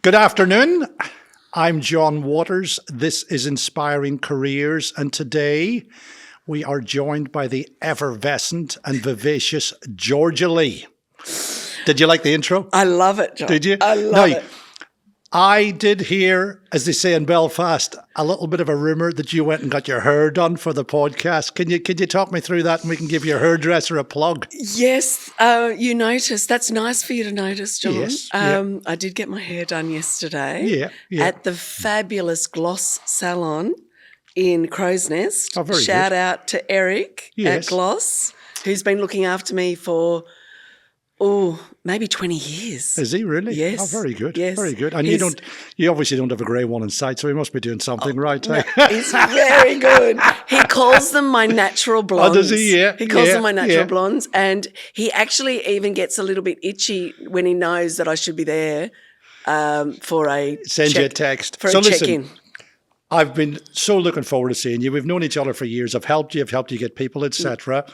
Good afternoon. I'm John Waters. This is Inspiring Careers, and today we are joined by the effervescent and vivacious Georgia Lee. Did you like the intro? I love it, John. Did you? I love it. I did hear, as they say in Belfast, a little bit of a rumour that you went and got your hair done for the podcast. Can you talk me through that, and we can give your hairdresser a plug? Yes, you noticed. That's nice for you to notice, John. Yes, I did get my hair done yesterday at the fabulous Gloss Salon in Crow's Nest. Oh, very Shout good. out to Eric at Gloss, who's been looking after me for maybe 20 years. Is he really? Yes. Oh, very good. Yes. Very good. And you obviously don't have a grey one in sight, so he must be doing something right. No, he's very good. He calls them my natural blondes. Oh, does he? Yeah. He calls them my natural blondes. And he actually even gets a little bit itchy when he knows that I should be there for a Send you a text. For a check-in. I've been so looking forward to seeing you. We've known each other for years. I've helped you get people, etc.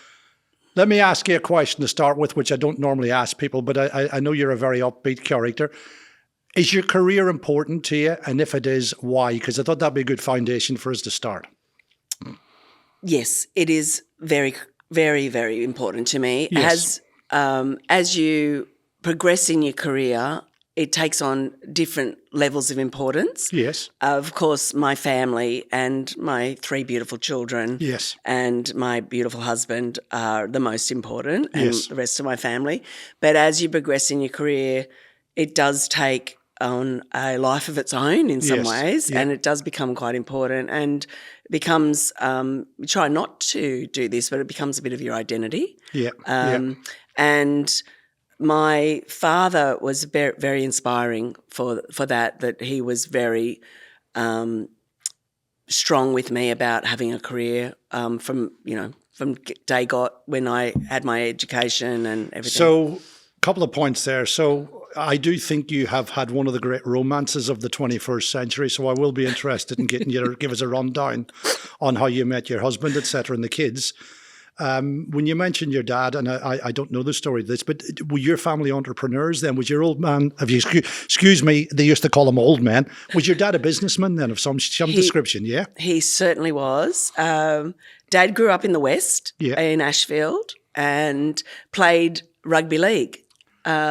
Let me ask you a question to start with, which I don't normally ask people, but I know you're a very upbeat character. Is your career important to you? And if it is, why? Because I thought that'd be a good foundation for us to start. Yes, it is very, very, very important to me. Yes. As you progress in your career, it takes on different levels of importance. Yes. Of course, my family and my 3 beautiful children and my beautiful husband are the most important, and the rest of my family. But as you progress in your career, it does take on a life of its own in some ways, and it does become quite important, and it becomes, we try not to do this, but it becomes a bit of your identity. And my father was very inspiring for that he was very strong with me about having a career from day when I had my education and everything. So, a couple of points there. So, I do think you have had one of the great romances of the 21st century, so I will be interested in getting you to give us a rundown on how you met your husband, etc., and the kids. When you mentioned your dad, and I don't know the story of this, but were your family entrepreneurs then? Was your old man, excuse me, they used to call him old man. Was your dad a businessman then of some description, yeah? He certainly was. Dad grew up in the West, in Ashfield, and played rugby league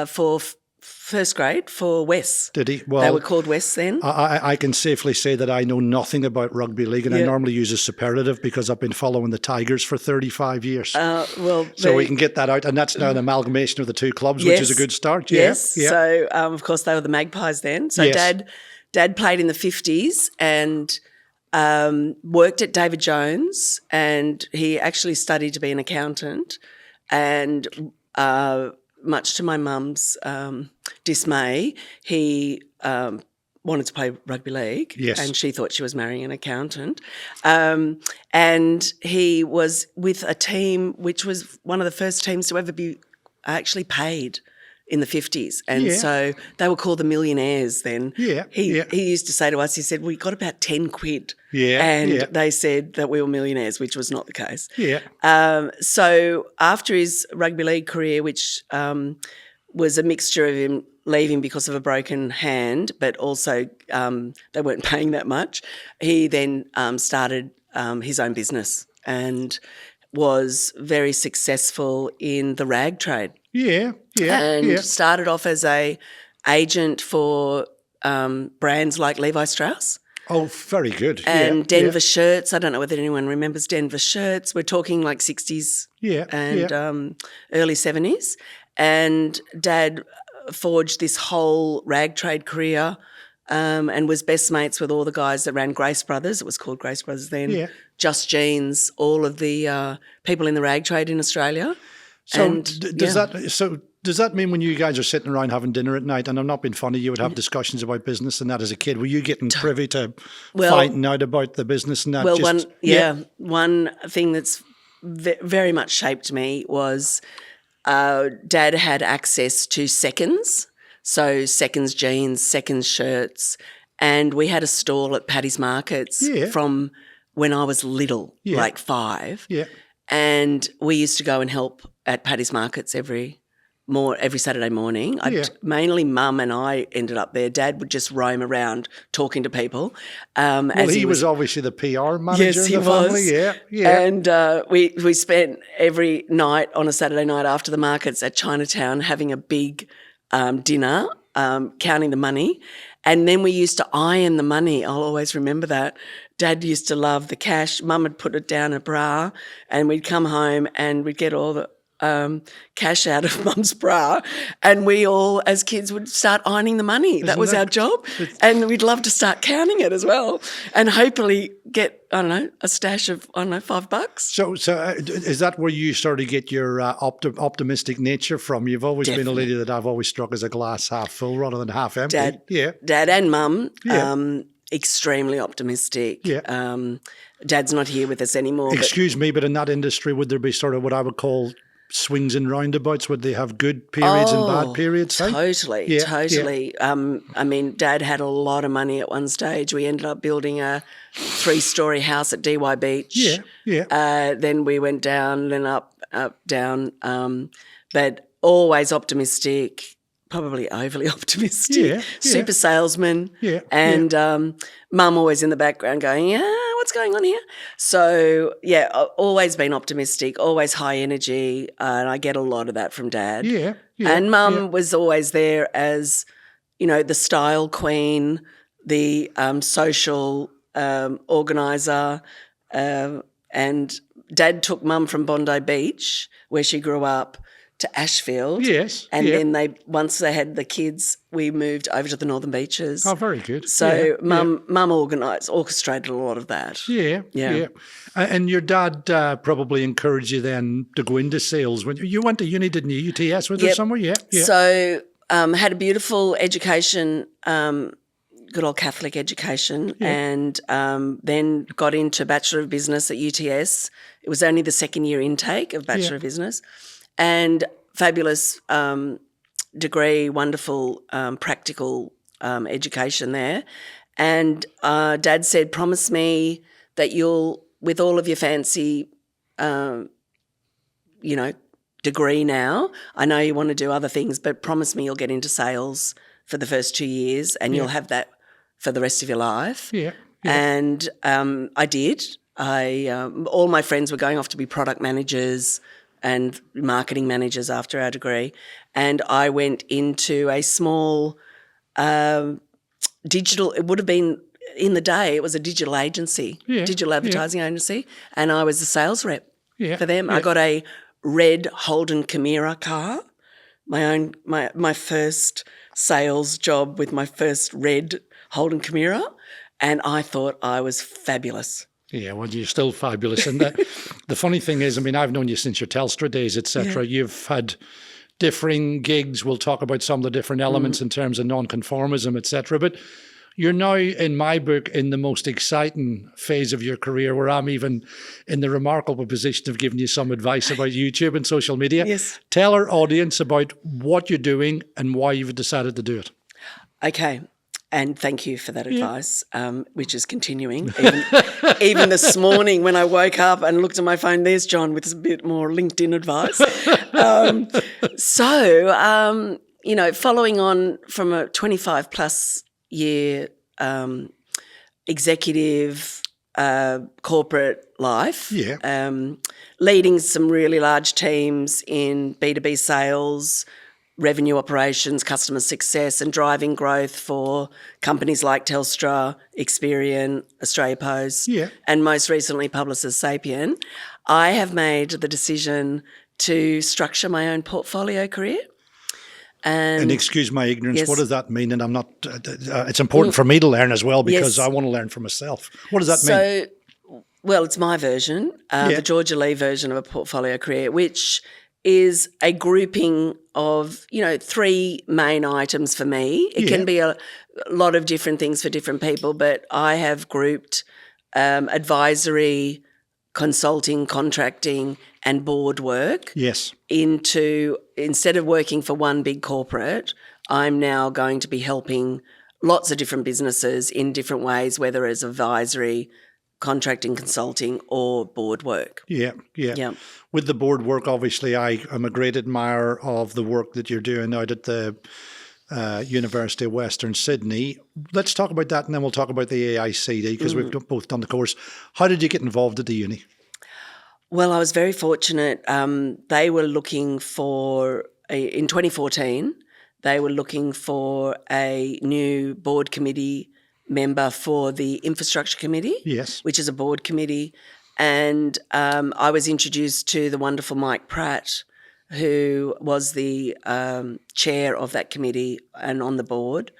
for first grade for Wes. Did he? Well, they were called Wes then. I can safely say that I know nothing about rugby league, and I normally use a superlative because I've been following the Tigers for 35 years. So we can get that out, and that's now an amalgamation of the two clubs, which is a good start. Yes. So, of course, they were the Magpies then. So Dad played in the 50s and worked at David Jones, and he actually studied to be an accountant, and much to my mum's dismay, he wanted to play rugby league, and she thought she was marrying an accountant. And he was with a team which was one of the first teams to ever be actually paid in the 50s. And so they were called the Millionaires then. He used to say to us, he said, we got about 10 quid. They said that we were millionaires, which was not the case. So after his rugby league career, which was a mixture of him leaving because of a broken hand, but also they weren't paying that much, he then started his own business and was very successful in the rag trade. Started off as a agent for brands like Levi Strauss. Oh, very good. And Denver Shirts. I don't know whether anyone remembers Denver Shirts. We're talking like 60s and early 70s. And Dad forged this whole rag trade career and was best mates with all the guys that ran Grace Brothers. It was called Grace Brothers then. Just Jeans, all of the people in the rag trade in Australia. So does that mean when you guys are sitting around having dinner at night, and I'm not being funny, you would have discussions about business and that as a kid? Were you getting privy to finding out about the business and that? Well, one thing that's very much shaped me was Dad had access to seconds, so seconds jeans, seconds shirts, and we had a stall at Paddy's Markets from when I was little, like 5. And we used to go and help at Paddy's Markets every every Saturday morning. Yeah. Mainly Mum and I ended up there. Dad would just roam around talking to people. Well, he was obviously the PR manager Yes, in he the family. was. Yeah, yeah. And we spent every night on a Saturday night after the markets at Chinatown having a big dinner, counting the money. And then we used to iron the money. I'll always remember that. Dad used to love the cash. Mum would put it down a bra, and we'd come home and we'd get all the cash out of Mum's bra, and we all, as kids, would start ironing the money. That was our job, and we'd love to start counting it as well, and hopefully get, I don't know, a stash of, I don't know, $5. So is that where you started to get your optimistic nature from? You've always been a lady that I've always struck as a glass half full rather than half empty. Dad and Mum, extremely optimistic. Yeah. Dad's not here with us anymore. Excuse me, but in that industry, would there be sort of what I would call swings and roundabouts? Would they have good periods and bad periods? Totally. Yeah. I mean, Dad had a lot of money at one stage. We ended up building a 3-story house at DY Beach. Yeah. Then we went down, then up, down. But always optimistic, probably overly optimistic, super salesman. Yeah. And Mum always in the background going, what's going on here? So, always been optimistic, always high energy, and I get a lot of that from Dad. Yeah. And Mum was always there as, the style queen, the social organiser, and Dad took Mum from Bondi Beach, where she grew up, to Ashfield. Yes. And then once they had the kids, we moved over to the Northern Beaches. Oh, very good. So Mum orchestrated a lot of that. Yeah. And your dad probably encouraged you then to go into sales. When you went to uni, didn't you? UTS, was there somewhere? Yeah. So had a beautiful education, good old Catholic education, and then got into Bachelor of Business at UTS. It was only the second year intake of Bachelor of Business. And fabulous degree, wonderful practical education there. And Dad said, promise me that you'll, with all of your fancy, degree now, I know you want to do other things, but promise me you'll get into sales for the first 2 years and you'll have that for the rest of your life. Yeah. And I did. All my friends were going off to be product managers and marketing managers after our degree. And I went into a small digital, it would have been, in the day, it was a digital agency, digital advertising agency, and I was the sales rep for them. I got a red Holden Chimera car, my first sales job with my first red Holden Chimera, and I thought I was fabulous. Yeah, well, you're still fabulous. And the funny thing is, I mean, I've known you since your Telstra days, etc. You've had differing gigs. We'll talk about some of the different elements in terms of nonconformism, etc. But you're now, in my book, in the most exciting phase of your career, where I'm even in the remarkable position of giving you some advice about YouTube and social media. Yes. Tell our audience about what you're doing and why you've decided to do it. Okay. And thank you for that advice, which is continuing. Even this morning when I woke up and looked at my phone, there's John with a bit more LinkedIn advice. Following on from a 25-plus year executive corporate life, leading some really large teams in B2B sales, revenue operations, customer success, and driving growth for companies like Telstra, Experian, Australia Post, and most recently Publicis Sapient, I have made the decision to structure my own portfolio career. And excuse my ignorance, what does that mean? And I'm not, it's important for me to learn as well because I want to learn for myself. What does that mean? Well, it's my version, the Georgia Lee version of a portfolio career, which is a grouping of, 3 main items for me. It can be a lot of different things for different people, but I have grouped advisory, consulting, contracting, and board work into, instead of working for one big corporate, I'm now going to be helping lots of different businesses in different ways, whether as advisory, contracting, consulting, or board work. Yeah. With the board work, obviously, I am a great admirer of the work that you're doing out at the University of Western Sydney. Let's talk about that, and then we'll talk about the AICD, because we've both done the course. How did you get involved at the uni? Well, I was very fortunate. They were looking for, in 2014, they were looking for a new board committee member for the Infrastructure Committee, Yes. which is a board committee. And I was introduced to the wonderful Mike Pratt, who was the chair of that committee and on the board.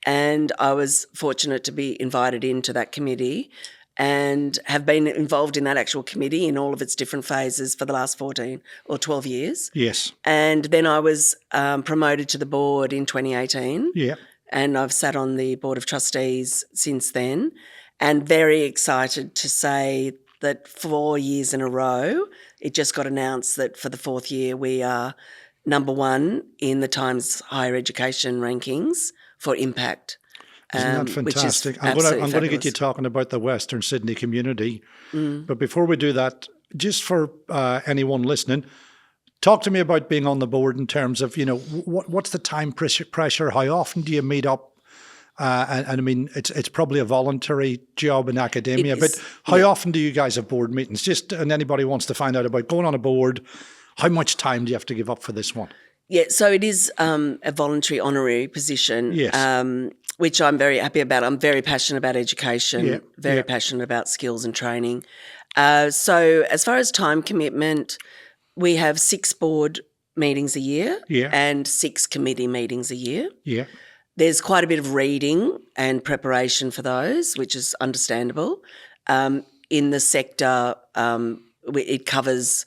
And I was fortunate to be invited into that committee and have been involved in that actual committee in all of its different phases for the last 14 or 12 years. Yes. And then I was promoted to the board in 2018. Yeah. And I've sat on the Board of Trustees since then, and very excited to say that 4 years in a row, it just got announced that for the fourth year we are number one in the Times Higher Education rankings for impact. Isn't that fantastic? I'm going to get you talking about the Western Sydney community. But before we do that, just for anyone listening, talk to me about being on the board in terms of, what's the time pressure? How often do you meet up? And I mean, it's probably a voluntary job in academia, but how often do you guys have board meetings? And anybody wants to find out about going on a board, how much time do you have to give up for this one? Yeah, so it is a voluntary honorary position, which I'm very happy about. I'm very passionate about education, very passionate about skills and training. So as far as time commitment, we have 6 board meetings a year and 6 committee meetings a year. Yeah. There's quite a bit of reading and preparation for those, which is understandable. In the sector, it covers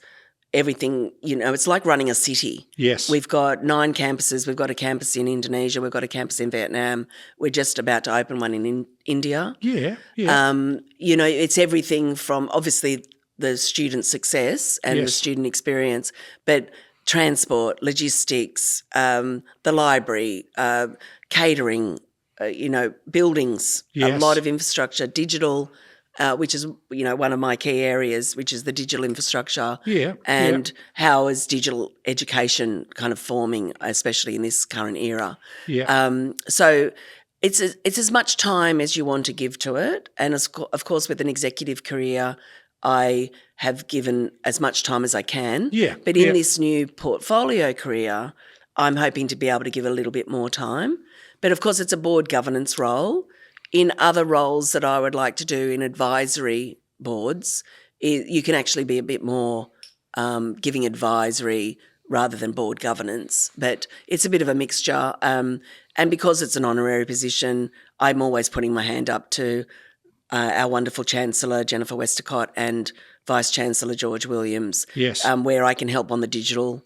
everything. It's like running a city. Yes. We've got 9 campuses. We've got a campus in Indonesia. We've got a campus in Vietnam. We're just about to open one in India. Yeah. It's everything from obviously the student success and the student experience, but transport, logistics, the library, catering, buildings, a lot of infrastructure, digital, which is, one of my key areas, which is the digital infrastructure. How is digital education kind of forming, especially in this current era. So it's as much time as you want to give to it. And of course, with an executive career, I have given as much time as I can. But in this new portfolio career, I'm hoping to be able to give a little bit more time. But of course, it's a board governance role. In other roles that I would like to do in advisory boards, you can actually be a bit more giving advisory rather than board governance. But it's a bit of a mixture. And because it's an honorary position, I'm always putting my hand up to our wonderful Chancellor, Jennifer Westacott, and Vice-Chancellor, George Williams, where I can help on the digital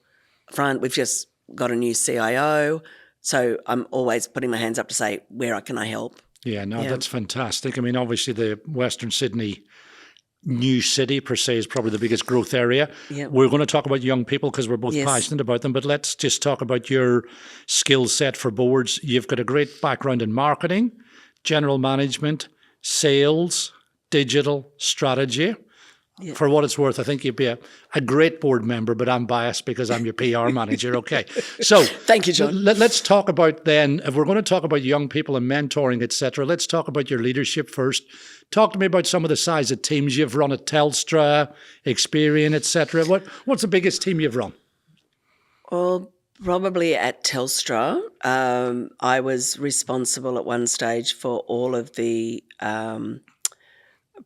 front. We've just got a new CIO, so I'm always putting my hands up to say, where can I help? That's fantastic. I mean, obviously the Western Sydney new city per se is probably the biggest growth area. We're going to talk about young people because we're both passionate about them, but let's just talk about your skill set for boards. You've got a great background in marketing, general management, sales, digital, strategy. For what it's worth, I think you'd be a great board member, but I'm biased because I'm your PR manager. Okay. So thank you, John. Let's talk about then, if we're going to talk about young people and mentoring, etc., let's talk about your leadership first. Talk to me about some of the size of teams you've run at Telstra, Experian, etc. What's the biggest team you've run? Well, probably at Telstra. I was responsible at one stage for all of the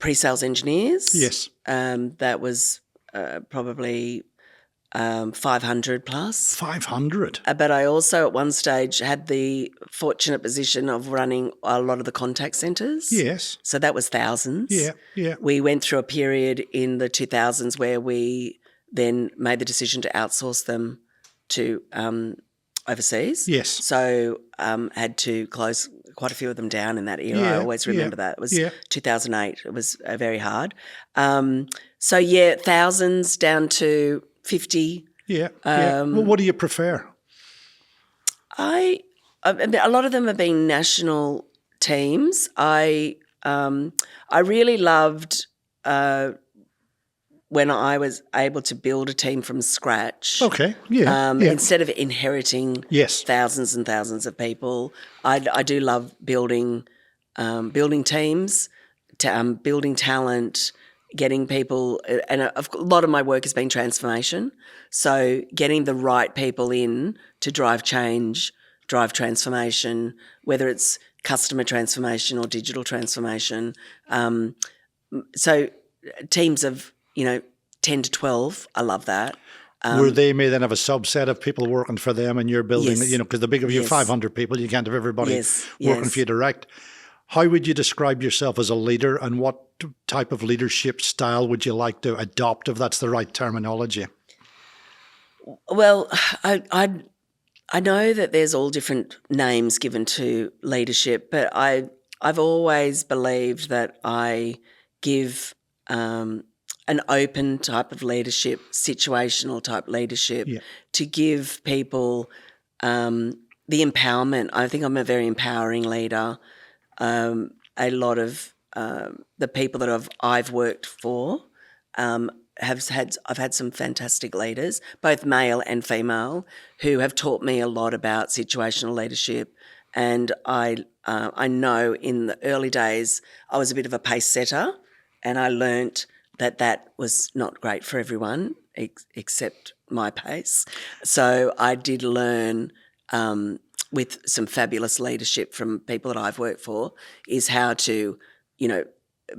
pre-sales engineers. Yes. That was probably 500 plus. 500? But I also at one stage had the fortunate position of running a lot of the contact centres. Yes. So that was thousands. Yeah. We went through a period in the 2000s where we then made the decision to outsource them to overseas. Yes. So had to close quite a few of them down in that era. I always remember that. It was 2008. It was very hard. Thousands down to 50. Well, what do you prefer? A lot of them have been national teams. I really loved when I was able to build a team from scratch. Okay, yeah. Instead of inheriting Yes. thousands and thousands of people, I do love building teams, building talent, getting people, and a lot of my work has been transformation. So getting the right people in to drive change, drive transformation, whether it's customer transformation or digital transformation. So teams of 10 to 12, I love that. Where they may then have a subset of people working for them, and you're building, Yes. because the bigger you have Yes. 500 people, you can't have everybody Yes. working Yes. for you direct. How would you describe yourself as a leader, and what type of leadership style would you like to adopt, if that's the right terminology? Well, I know that there's all different names given to leadership, but I've always believed that I give an open type of leadership, situational type leadership, to give people the empowerment. I think I'm a very empowering leader. A lot of the people that I've worked for I've had some fantastic leaders, both male and female, who have taught me a lot about situational leadership. And I know in the early days I was a bit of a pace setter, and I learnt that was not great for everyone except my pace. So I did learn with some fabulous leadership from people that I've worked for, is how to,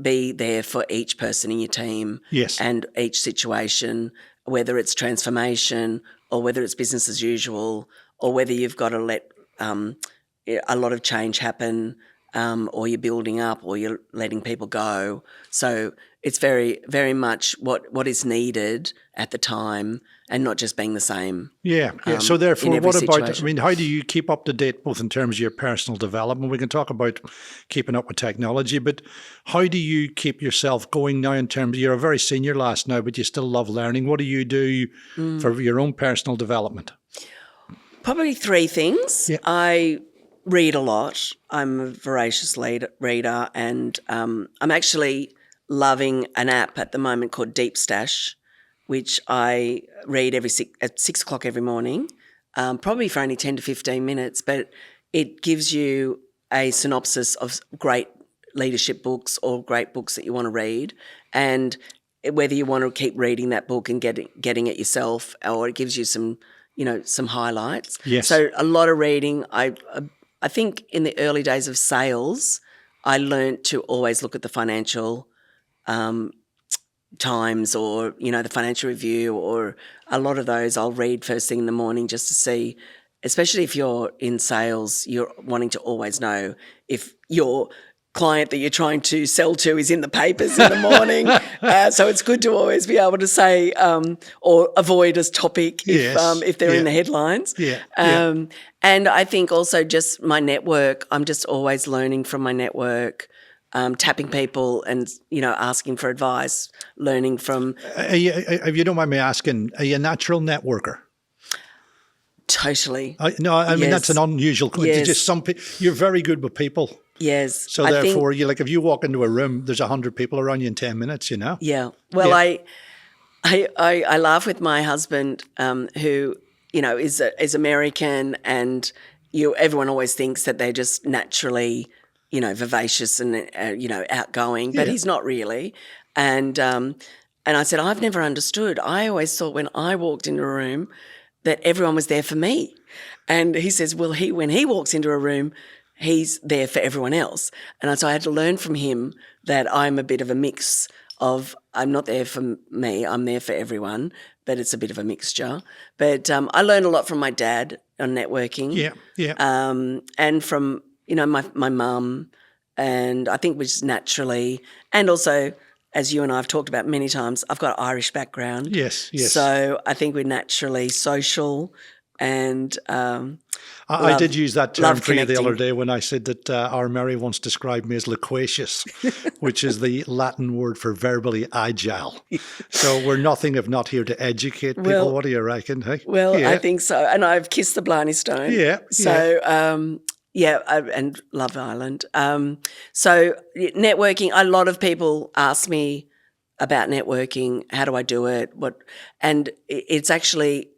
be there for each person in your team. Yes. And each situation, whether it's transformation or whether it's business as usual, or whether you've got to let a lot of change happen, or you're building up, or you're letting people go. So it's very, very much what is needed at the time, and not just being the same. Yeah. So therefore, in every what about, situation. how do you keep up to date, both in terms of your personal development? We can talk about keeping up with technology, but how do you keep yourself going now in terms of, you're a very senior lass now, but you still love learning. What do you do for your own personal development? Probably three things. Yeah. I read a lot. I'm a voracious reader, and I'm actually loving an app at the moment called Deep Stash, which I read at 6 o'clock every morning, probably for only 10 to 15 minutes, but it gives you a synopsis of great leadership books or great books that you want to read, and whether you want to keep reading that book and getting it yourself, or it gives you some highlights. Yes. So a lot of reading. I think in the early days of sales, I learned to always look at the financial Times, or the Financial Review, or a lot of those I'll read first thing in the morning, just to see, especially if you're in sales, you're wanting to always know if your client that you're trying to sell to is in the papers in the morning. So it's good to always be able to say, or avoid a topic if they're in the headlines. Yeah. And I think also just my network, I'm just always learning from my network. Tapping people and, asking for advice, learning from. If you don't mind me asking, are you a natural networker? Totally. I mean, that's an unusual question. Yes. Just some people, you're very good with people. Yes. So therefore, if you walk into a room, there's 100 people around you in 10 minutes, Yeah. Well, I laugh with my husband, who, is American, and everyone always thinks that they're just naturally, vivacious and, outgoing, but he's not really. And I said, I've never understood. I always thought when I walked into a room that everyone was there for me. And he says, well, when he walks into a room, he's there for everyone else. And so I had to learn from him that I'm a bit of a mix of, I'm not there for me, I'm there for everyone, but it's a bit of a mixture. But I learned a lot from my dad on networking. Yeah. And from, my mum, and I think was naturally, and also, as you and I have talked about many times, I've got an Irish background. Yes. So I think we're naturally social, and I did use that term for you the connecting. other day when I said that our Mary once described me as loquacious, which is the Latin word for verbally agile. So we're nothing if not here to educate people. Well, what do you reckon? Hey? Well, I think so. And I've kissed the Blarney Stone. Yeah. So, and Love Island. So networking, a lot of people ask me about networking. How do I do it? And it's actually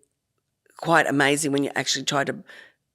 quite amazing when you actually try to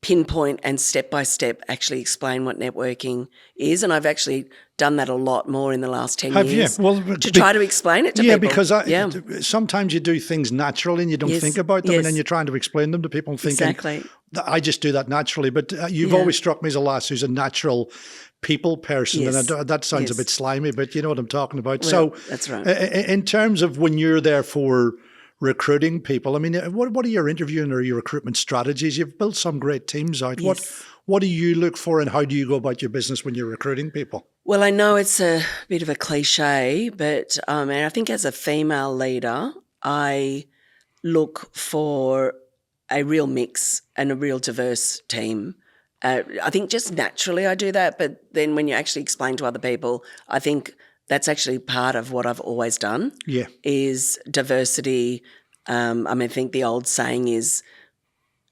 pinpoint and step by step actually explain what networking is. And I've actually done that a lot more in the last 10 Have years. you? Well, to try to explain it to yeah, people. because sometimes you do things naturally and you don't think about them, and then you're trying to explain them to people and thinking, exactly. I just do that naturally. But you've always struck me as a lass who's a natural people person, and that sounds a bit slimy, but you know what I'm talking about. Well, so that's right. In terms of when you're there for recruiting people, I mean, what are your interviewing or your recruitment strategies? You've built some great teams out. Yes. What do you look for, and how do you go about your business when you're recruiting people? Well, I know it's a bit of a cliche, but and I think as a female leader, I look for a real mix and a real diverse team. I think just naturally I do that, but then when you actually explain to other people, I think that's actually part of what I've always done. Yeah. Is diversity. I think the old saying is,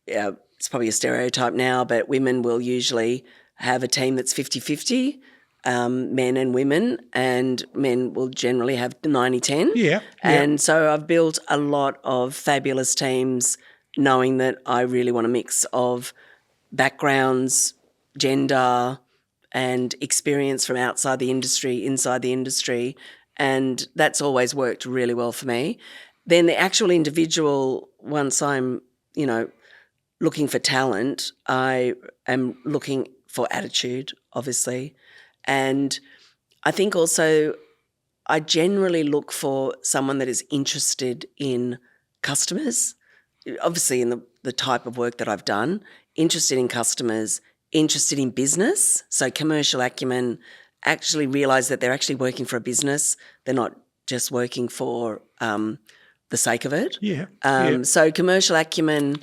it's probably a stereotype now, but women will usually have a team that's 50-50, men and women, and men will generally have 90-10. Yeah. And so I've built a lot of fabulous teams knowing that I really want a mix of backgrounds, gender, and experience from outside the industry, inside the industry, and that's always worked really well for me. Then the actual individual, once I'm, looking for talent, I am looking for attitude, obviously, and I think also I generally look for someone that is interested in customers, obviously in the type of work that I've done, interested in customers, interested in business, so commercial acumen, actually realise that they're actually working for a business. They're not just working for the sake of it. So commercial acumen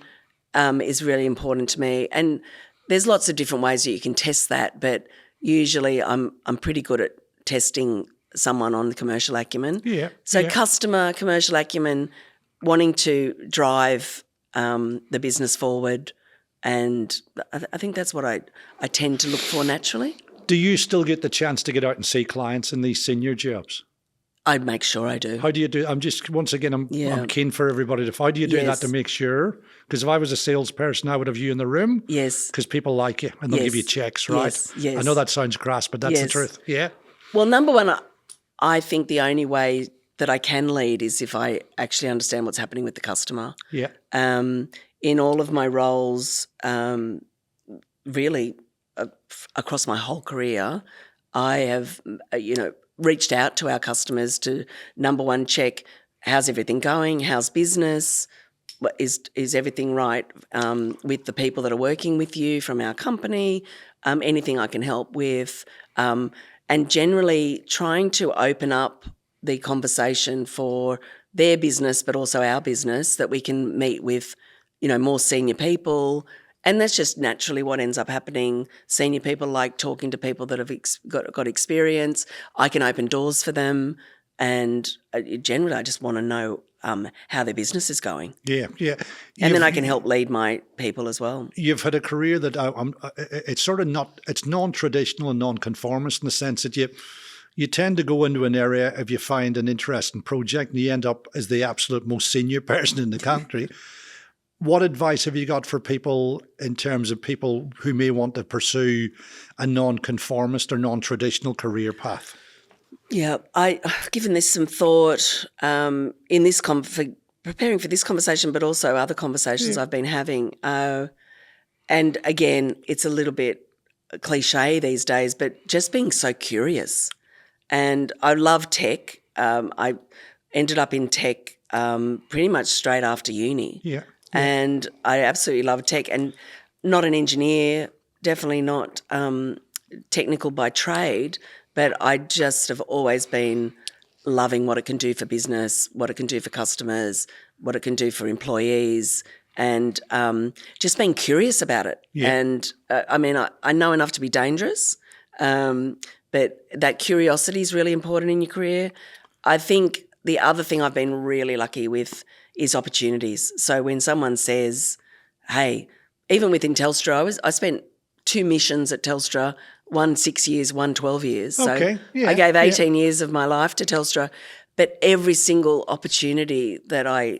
is really important to me. And there's lots of different ways that you can test that, but usually I'm pretty good at testing someone on the commercial acumen. Customer, commercial acumen, wanting to drive the business forward, and I think that's what I tend to look for naturally. Do you still get the chance to get out and see clients in these senior jobs? I make sure I do. How do you do? I'm just, once again, I'm keen for everybody to, how do you do that to make sure? Because if I was a salesperson, I would have you in the room. Yes. Because people like you and they'll give you checks, right? Yes. I know that sounds crass, but that's the truth. Yeah. Well, number one, I think the only way that I can lead is if I actually understand what's happening with the customer. Yeah. In all of my roles, really across my whole career, I have, reached out to our customers to, number one, check how's everything going, how's business, is everything right with the people that are working with you from our company, anything I can help with, and generally trying to open up the conversation for their business but also our business, that we can meet with, more senior people. And that's just naturally what ends up happening. Senior people like talking to people that have got experience. I can open doors for them, and generally I just want to know how their business is going. Yeah. And then I can help lead my people as well. You've had a career that it's sort of it's non-traditional and non-conformist in the sense that you tend to go into an area if you find an interesting project and you end up as the absolute most senior person in the country. What advice have you got for people in terms of people who may want to pursue a non-conformist or non-traditional career path? Yeah, I've given this some thought in this preparing for this conversation, but also other conversations I've been having. And again, it's a little bit cliche these days, but just being so curious. And I love tech. I ended up in tech pretty much straight after uni. Yeah. And I absolutely love tech, and not an engineer, definitely not technical by trade, but I just have always been loving what it can do for business, what it can do for customers, what it can do for employees, and just being curious about it. Yeah. And I know enough to be dangerous, but that curiosity is really important in your career. I think the other thing I've been really lucky with is opportunities. So when someone says, hey, even within Telstra, I spent 2 missions at Telstra, one 6 years, one 12 years. So Okay. I gave 18 years of my life to Telstra. But every single opportunity that I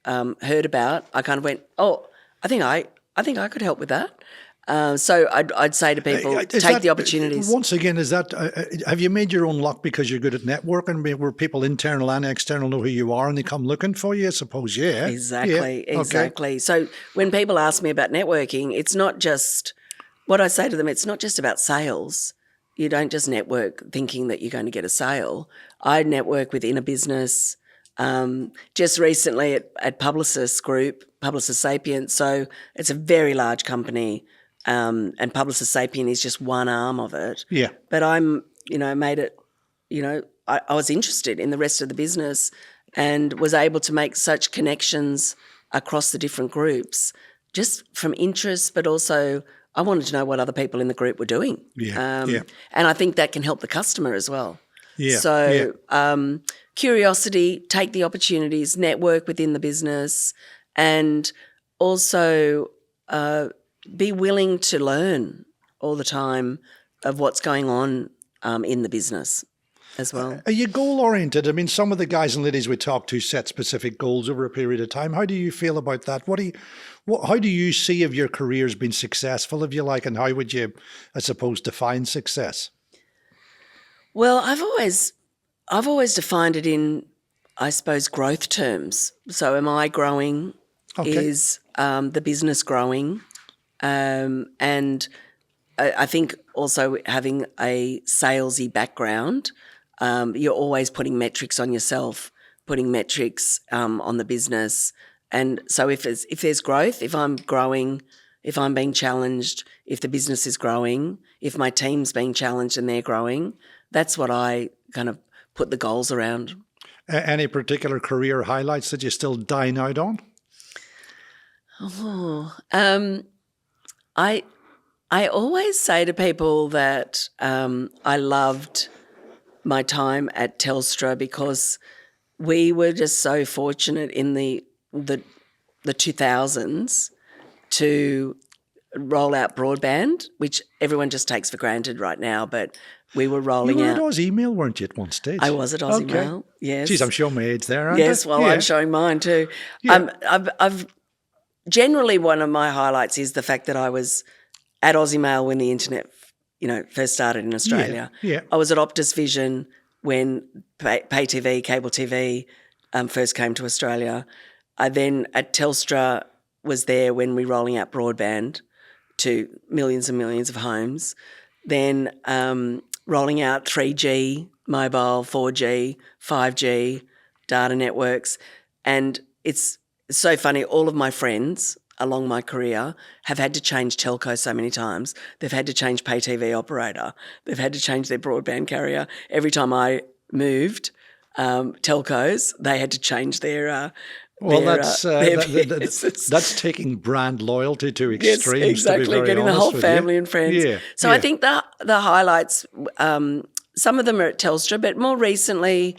heard about, I kind of went, oh, I think I could help with that. So I'd say to people, take the opportunities. Once again, is that have you made your own luck because you're good at networking, where people internal and external know who you are and they come looking for you? I suppose, yeah. Exactly, Yeah. exactly. Okay. So when people ask me about networking, it's not just what I say to them. It's not just about sales. You don't just network thinking that you're going to get a sale. I network within a business. Just recently at Publicis Group, Publicis Sapient. So it's a very large company. And Publicis Sapient is just one arm of it. Yeah. But made it, I was interested in the rest of the business and was able to make such connections across the different groups just from interest, but also I wanted to know what other people in the group were doing. Yeah. And I think that can help the customer as well. Yeah. So curiosity, take the opportunities, network within the business, and also be willing to learn all the time of what's going on in the business as well. Are you goal-oriented? I mean, some of the guys and ladies we talk to set specific goals over a period of time. How do you feel about that? How do you see if your career's been successful, if you like, and how would you, I suppose, define success? Well, I've always defined it in, I suppose, growth terms. So am I growing? Okay. Is the business growing? And I think also having a salesy background, you're always putting metrics on yourself, putting metrics on the business. And so if there's growth, if I'm growing, if I'm being challenged, if the business is growing, if my team's being challenged and they're growing, that's what I kind of put the goals around. Any particular career highlights that you still dine out on? I always say to people that I loved my time at Telstra because we were just so fortunate in the 2000s to roll out broadband, which everyone just takes for granted right now, but we were rolling out. You were at Email, weren't you, at one stage? I was at Email, yes. Geez, I'm showing my age there, aren't yes, I? well, I'm showing mine too. Yeah. I've generally one of my highlights is the fact that I was at Mail when the internet, first started in Australia. Yeah. I was at Optus Vision when pay TV, cable TV first came to Australia. I then at Telstra was there when we were rolling out broadband to millions and millions of homes. Then rolling out 3G, mobile, 4G, 5G, data networks. And it's so funny, all of my friends along my career have had to change telco so many times. They've had to change pay TV operator. They've had to change their broadband carrier. Every time I moved telcos, they had to change their that's taking brand loyalty to extremes. Yes, exactly. To be very getting the honest whole with family you. and friends. Yeah, so I think the highlights, some of them are at Telstra, but more recently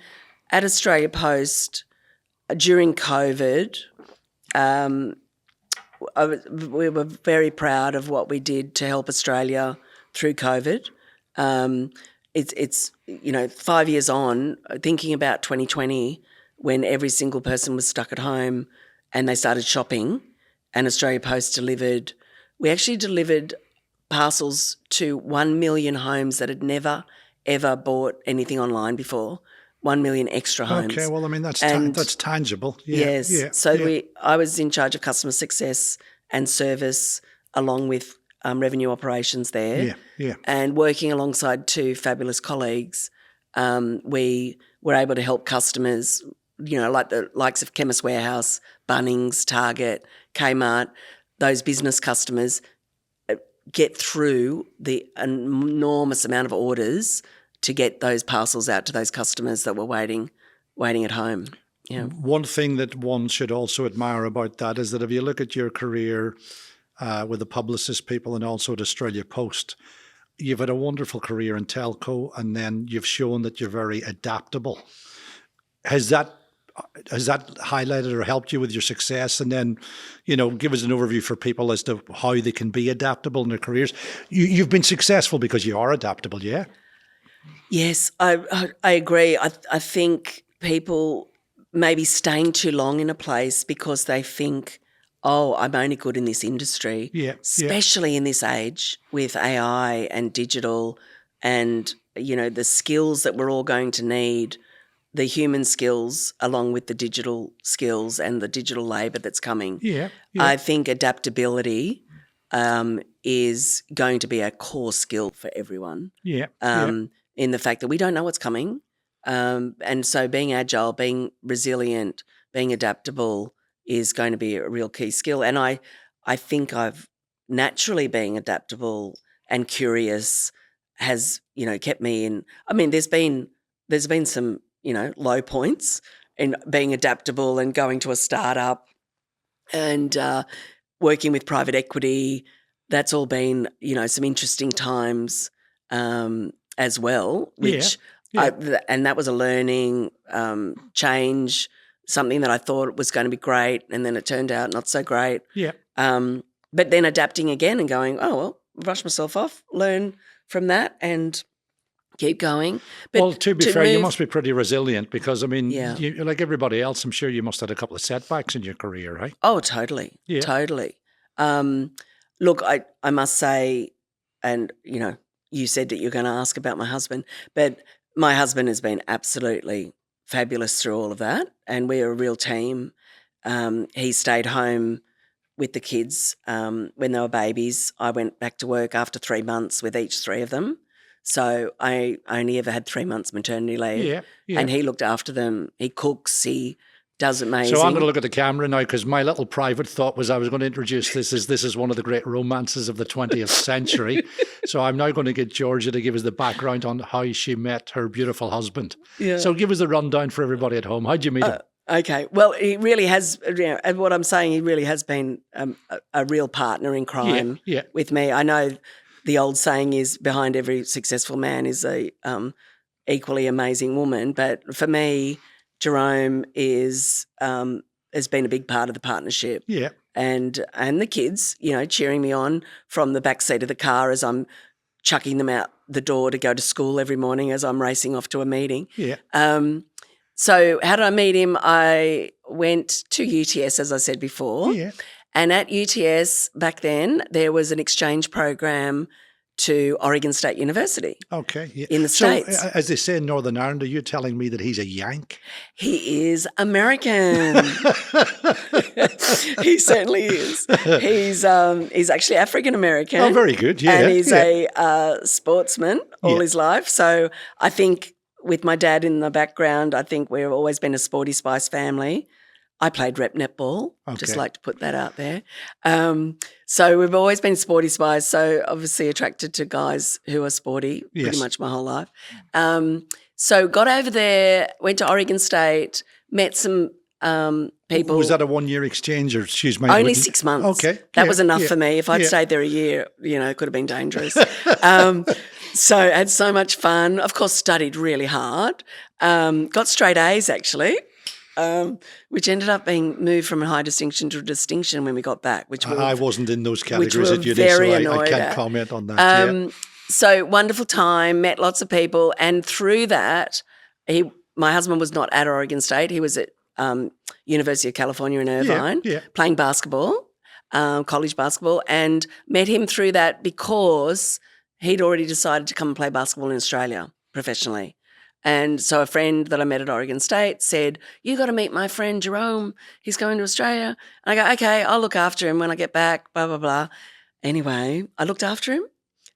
at Australia Post during COVID, we were very proud of what we did to help Australia through COVID. It's 5 years on, thinking about 2020 when every single person was stuck at home and they started shopping and Australia Post delivered. We actually delivered parcels to 1 million homes that had never, ever bought anything online before. 1 million extra homes. Okay, well, I mean, that's tangible. Yeah, yes. Yeah, so I was in charge of customer success and service along with revenue operations there. Yeah. And working alongside two fabulous colleagues, we were able to help customers, like the likes of Chemist Warehouse, Bunnings, Target, Kmart, those business customers get through the enormous amount of orders to get those parcels out to those customers that were waiting at home. Yeah. One thing that one should also admire about that is that if you look at your career with the Publicis people and also at Australia Post, you've had a wonderful career in telco and then you've shown that you're very adaptable. Has that highlighted or helped you with your success? And then, give us an overview for people as to how they can be adaptable in their careers. You've been successful because you are adaptable, yeah? Yes, I agree. I think people maybe staying too long in a place because they think, oh, I'm only good in this industry, especially in this age with AI and digital and, the skills that we're all going to need, the human skills along with the digital skills and the digital labour that's coming. I think adaptability is going to be a core skill for everyone. In the fact that we don't know what's coming. And so being agile, being resilient, being adaptable is going to be a real key skill. And I think I've naturally being adaptable and curious has, kept me in. I mean, there's been some, low points in being adaptable and going to a startup and working with private equity. That's all been, some interesting times as well, which and that was a learning change, something that I thought was going to be great, and then it turned out not so great. But then adapting again and going, oh, well, brush myself off, learn from that and keep going. But well, to be fair, you must be pretty resilient because, I mean, you, like everybody else, I'm sure you must have had a couple of setbacks in your career, right? Oh, totally. Totally. Look, I must say, and, you said that you're going to ask about my husband, but my husband has been absolutely fabulous through all of that, and we're a real team. He stayed home with the kids when they were babies. I went back to work after 3 months with each three of them. So I only ever had 3 months maternity leave, and he looked after them. He cooks, he does amazing. So I'm going to look at the camera now because my little private thought was I was going to introduce this is one of the great romances of the 20th century. So I'm now going to get Georgia to give us the background on how she met her beautiful husband. So give us the rundown for everybody at home. How'd you meet him? Okay. Well, he really has, and what I'm saying, he really has been a real partner in crime with me. I know the old saying is behind every successful man is a equally amazing woman, but for me, Jerome has been a big part of the partnership. And the kids, cheering me on from the back seat of the car as I'm chucking them out the door to go to school every morning as I'm racing off to a meeting. So how did I meet him? I went to UTS, as I said before. And at UTS back then, there was an exchange program to Oregon State University. In the States. So, as they say in Northern Ireland, are you telling me that he's a Yank? He is American. He certainly is. He's actually African American. Oh, very good. And he's a sportsman all his life. So I think with my dad in the background, I think we've always been a sporty spice family. I played rep netball, just like to put that out there. So we've always been sporty spice, so obviously attracted to guys who are sporty pretty much my whole life. So got over there, went to Oregon State, met some people. Was that a 1 year exchange or excuse me? Only 6 months. That was enough for me. If I'd stayed there a year, it could have been dangerous. So I had so much fun. Of course, studied really hard. Got straight A's actually. Which ended up being moved from a high distinction to a distinction when we got back. I wasn't in those categories at uni, so I can't comment on that. So wonderful time, met lots of people, and through that, my husband was not at Oregon State. He was at University of California in Irvine playing basketball, college basketball, and met him through that because he'd already decided to come and play basketball in Australia professionally. And so a friend that I met at Oregon State said, you got to meet my friend Jerome. He's going to Australia. And I go, okay, I'll look after him when I get back, blah, blah, blah. Anyway, I looked after him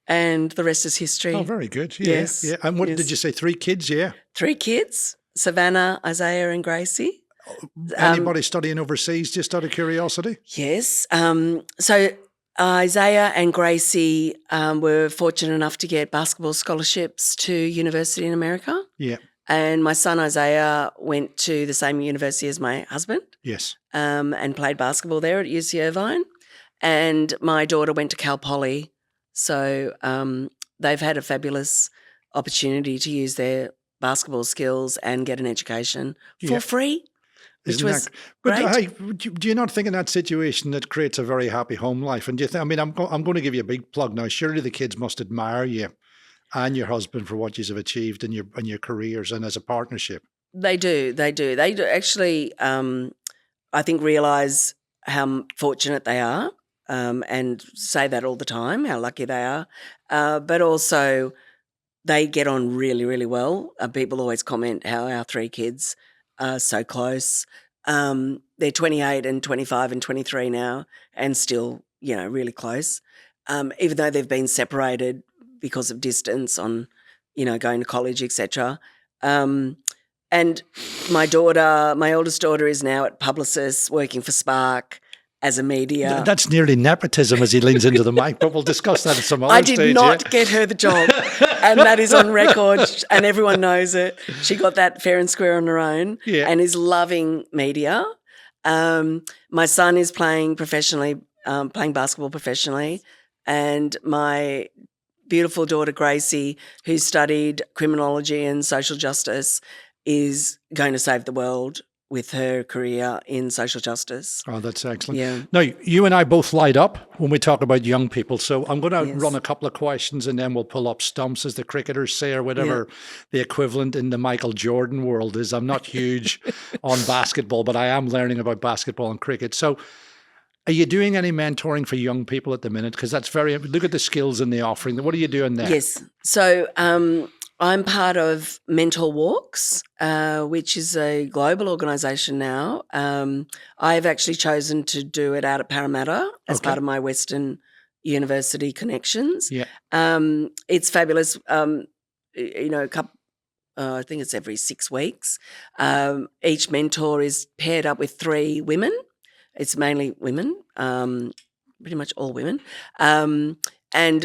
and the rest is history. Oh, very good. Yeah. And what did you say, 3 kids? 3 kids, Savannah, Isaiah and Gracie. Anybody studying overseas, just out of curiosity? Yes. So Isaiah and Gracie were fortunate enough to get basketball scholarships to university in America. And my son Isaiah went to the same university as my husband. And played basketball there at UC Irvine. And my daughter went to Cal Poly. So they've had a fabulous opportunity to use their basketball skills and get an education for free. Which was great. But hey, do you not think in that situation that creates a very happy home life? And do you think? I mean, I'm going to give you a big plug now. Surely the kids must admire you and your husband for what you have achieved in your careers and as a partnership. They do. They do. They do actually, I think, realise how fortunate they are, and say that all the time, how lucky they are. But also they get on really, really well. People always comment how our three kids are so close. They're 28 and 25 and 23 now and still, really close, even though they've been separated because of distance on, going to college, etc. And my oldest daughter is now at Publicis working for Spark as a media. That's nearly nepotism as he leans into the mic, but we'll discuss that at some other stage. I did not get her the job, and that is on record, and everyone knows it. She got that fair and square on her own, and is loving media. My son is playing professionally, playing basketball professionally, and my beautiful daughter Gracie, who studied criminology and social justice, is going to save the world with her career in social justice. Oh, that's excellent. Yeah. Now, you and I both light up when we talk about young people. So I'm going to run a couple of questions and then we'll pull up stumps, as the cricketers say, or whatever the equivalent in the Michael Jordan world is. I'm not huge on basketball, but I am learning about basketball and cricket. So are you doing any mentoring for young people at the minute? Because that's look at the skills in the offering. What are you doing there? Yes. So I'm part of Mentor Walks, which is a global organisation now. I've actually chosen to do it out at Parramatta as part of my Western University connections. Yeah. It's fabulous. I think it's every 6 weeks. Each mentor is paired up with 3 women. It's mainly women, pretty much all women. And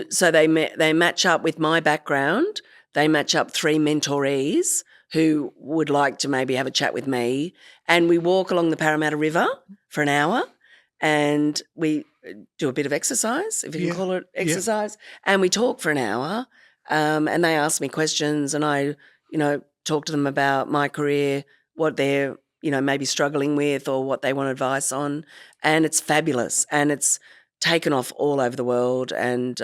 so they match up with my background. They match up 3 mentorees who would like to maybe have a chat with me, and we walk along the Parramatta River for an hour, and we do a bit of exercise, if you can call it exercise, and we talk for an hour, and they ask me questions, and I, talk to them about my career, what they're, maybe struggling with or what they want advice on, and it's fabulous, and it's taken off all over the world, and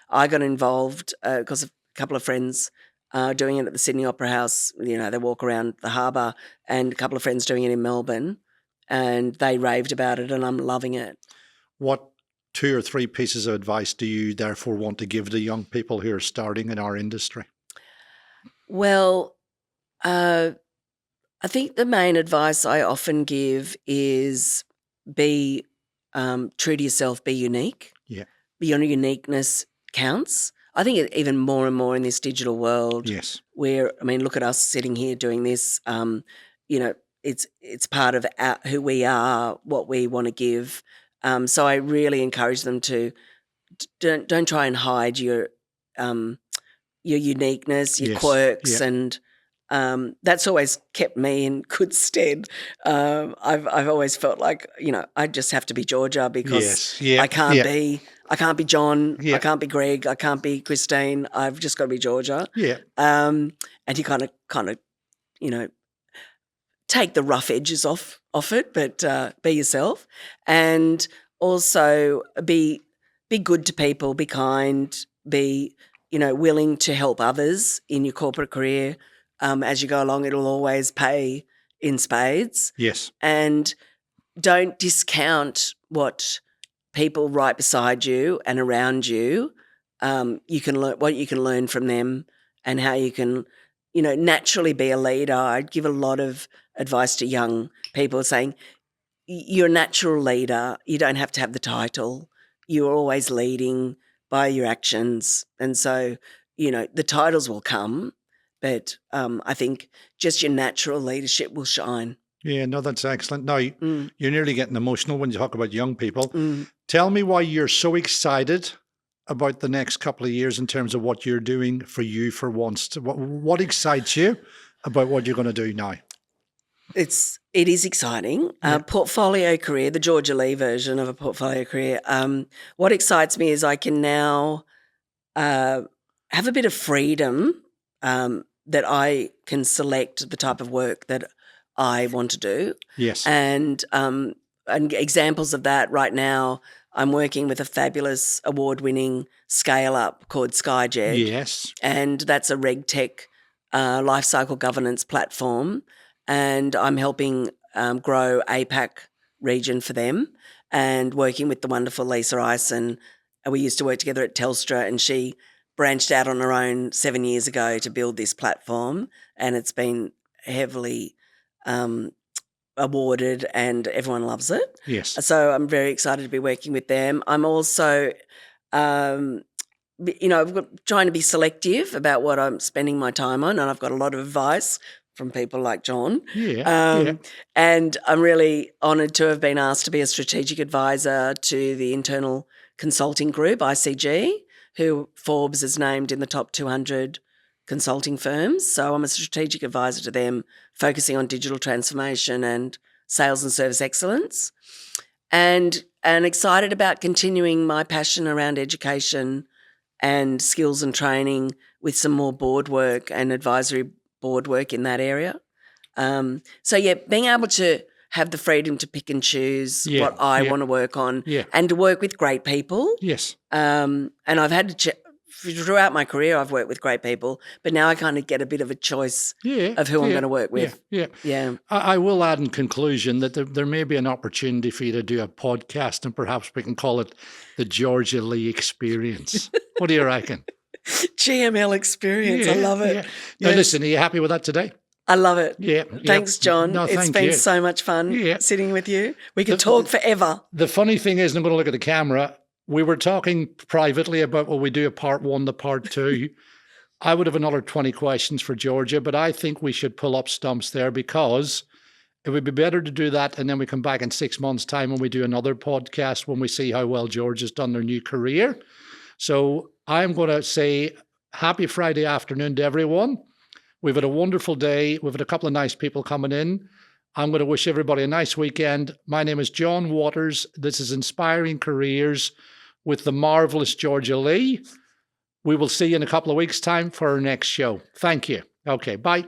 I got involved because of a couple of friends doing it at the Sydney Opera House. They walk around the harbour, and a couple of friends doing it in Melbourne, and they raved about it, and I'm loving it. What 2 or 3 pieces of advice do you therefore want to give to young people who are starting in our industry? Well, I think the main advice I often give is be true to yourself, be unique. Yeah. Your uniqueness counts. I think even more and more in this digital world. Yes. Where, look at us sitting here doing this. It's part of who we are, what we want to give. So I really encourage them to don't try and hide your uniqueness, your quirks, and that's always kept me in good stead. I've always felt like I just have to be Georgia because I can't be John, I can't be Greg, I can't be Christine. I've just got to be Georgia. Yeah. And you kind of take the rough edges off it, but be yourself, and also be good to people, be kind, be willing to help others in your corporate career. As you go along, it'll always pay in spades. Yes. And don't discount what people right beside you and around you, you can learn what you can learn from them, and how you can, naturally be a leader. I'd give a lot of advice to young people saying, you're a natural leader. You don't have to have the title. You're always leading by your actions. And so, the titles will come, but I think just your natural leadership will shine. Yeah, no, that's excellent. Now, you're nearly getting emotional when you talk about young people. Tell me why you're so excited about the next couple of years in terms of what you're doing for you for once. What excites you about what you're going to do now? It is exciting. Portfolio career, the Georgia Lee version of a portfolio career. What excites me is I can now have a bit of freedom, that I can select the type of work that I want to do. Yes. And examples of that right now, I'm working with a fabulous award-winning scale-up called SkyJet. Yes. And that's a RegTech lifecycle governance platform. and I'm helping grow APAC region for them and working with the wonderful Lisa Ison. We used to work together at Telstra, and she branched out on her own 7 years ago to build this platform, and it's been heavily awarded and everyone loves it. Yes. So I'm very excited to be working with them. I'm also, trying to be selective about what I'm spending my time on, and I've got a lot of advice from people like John. Yeah. And I'm really honoured to have been asked to be a strategic advisor to the internal consulting group, ICG, who Forbes has named in the top 200 consulting firms. So I'm a strategic advisor to them, focusing on digital transformation and sales and service excellence. And excited about continuing my passion around education and skills and training with some more board work and advisory board work in that area. Being able to have the freedom to pick and choose what I want to work on and to work with great people. Yes. And I've had to throughout my career, I've worked with great people, but now I kind of get a bit of a choice of who I'm going to work with. Yeah. I will add in conclusion that there may be an opportunity for you to do a podcast, and perhaps we can call it the Georgia Lee Experience. What do you reckon? GML Experience. I love it. Yeah. Now, listen, are you happy with that today? I love it. Yeah. Thanks, John. No, it's been so much fun sitting with you. We could talk forever. The funny thing is, and I'm going to look at the camera, we were talking privately about, will we do a part 1, the part 2? I would have another 20 questions for Georgia, but I think we should pull up stumps there, because it would be better to do that, and then we come back in 6 months' time when we do another podcast, when we see how well Georgia's done their new career. So I'm going to say happy Friday afternoon to everyone. We've had a wonderful day. We've had a couple of nice people coming in. I'm going to wish everybody a nice weekend. My name is John Waters. This is Inspiring Careers with the marvelous Georgia Lee. We will see you in a couple of weeks' time for our next show. Thank you. Okay, bye.